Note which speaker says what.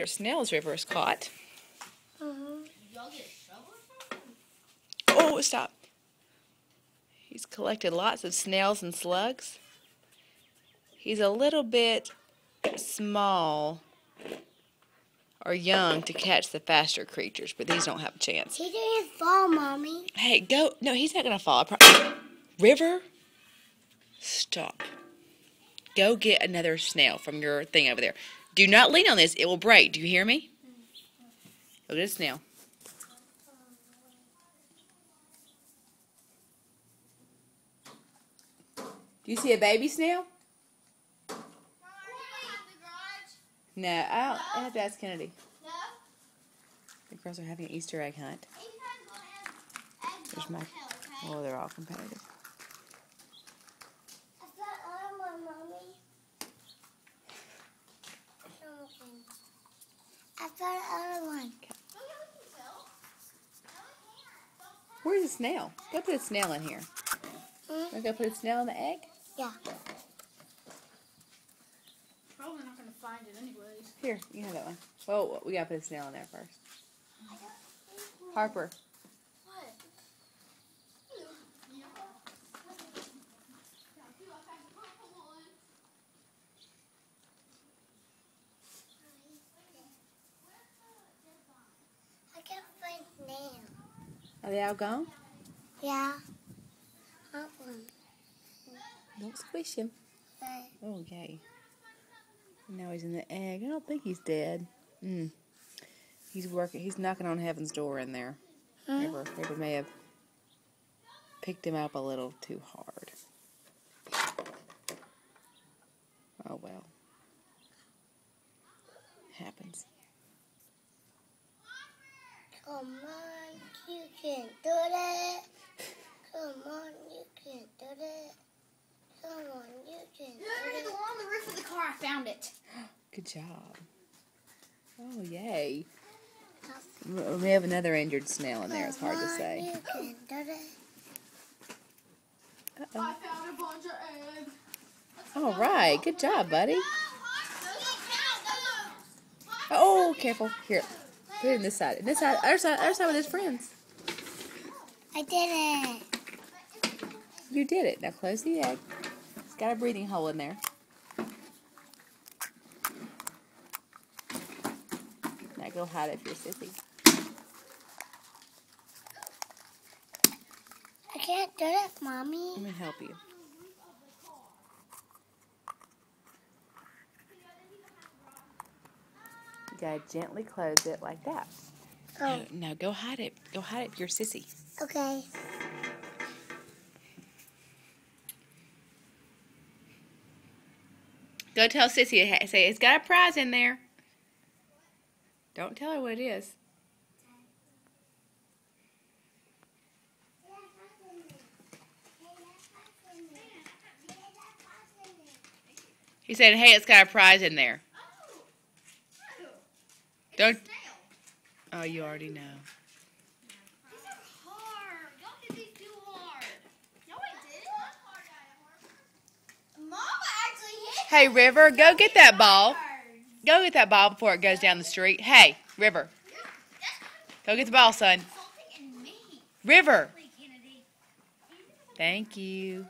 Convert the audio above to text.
Speaker 1: Snails River is caught.
Speaker 2: Y'all get a shovel or something?
Speaker 1: Oh, stop. He's collected lots of snails and slugs. He's a little bit small or young to catch the faster creatures, but these don't have a chance.
Speaker 2: He didn't fall, Mommy.
Speaker 1: Hey, go. No, he's not going to fall. River, stop. Go get another snail from your thing over there. Do not lean on this. It will break. Do you hear me? Go get a snail. Do you see a baby snail? No, I have to ask Kennedy.
Speaker 2: No?
Speaker 1: The girls are having an Easter egg hunt. There's my... Oh, they're all competitive.
Speaker 2: I found another one, Mommy. I found another one.
Speaker 1: Where's the snail? Go put a snail in here. Want to go put a snail in the egg?
Speaker 2: Yeah.
Speaker 3: Probably not going to find it anyways.
Speaker 1: Here, you have that one. Well, we got to put a snail in there first. Harper.
Speaker 3: What?
Speaker 2: I can't find snail.
Speaker 1: Are they all gone?
Speaker 2: Yeah. That one.
Speaker 1: Don't squish him.
Speaker 2: But
Speaker 1: Oh, yay. Now he's in the egg. I don't think he's dead. He's working. He's knocking on heaven's door in there. River may have picked him up a little too hard. Oh, well. Happens.
Speaker 2: come on, you can do it. Come on, you can do it. Come on, you can do it.
Speaker 3: Go on the roof of the car. I found it.
Speaker 1: Good job. Oh, yay. We have another injured snail in there. It's hard to say.
Speaker 2: You can do it.
Speaker 1: Uh-oh.
Speaker 3: I found a bunch of eggs.
Speaker 1: All right. Good job, buddy. Oh, careful. Here. Put it in this side. This side. Other side with his friends.
Speaker 2: I did it.
Speaker 1: You did it. Now close the egg. It's got a breathing hole in there. Now go hide it if you're sissy.
Speaker 2: I can't do it, Mommy.
Speaker 1: Let me help you. You gotta gently close it like that.
Speaker 2: Oh,
Speaker 1: No, go hide it. Go hide it if you're sissy.
Speaker 2: okay.
Speaker 1: Go tell Sissy, say it's got a prize in there. Don't tell her what it is. He said, hey, it's got a prize in there. Don't. Oh, you already know.
Speaker 3: These are hard. Y'all did these too hard. No, I didn't. Mama actually hit.
Speaker 1: Hey, River, go get that ball. Go get that ball before it goes down the street. Hey, River. Go get the ball, son. River. Thank you.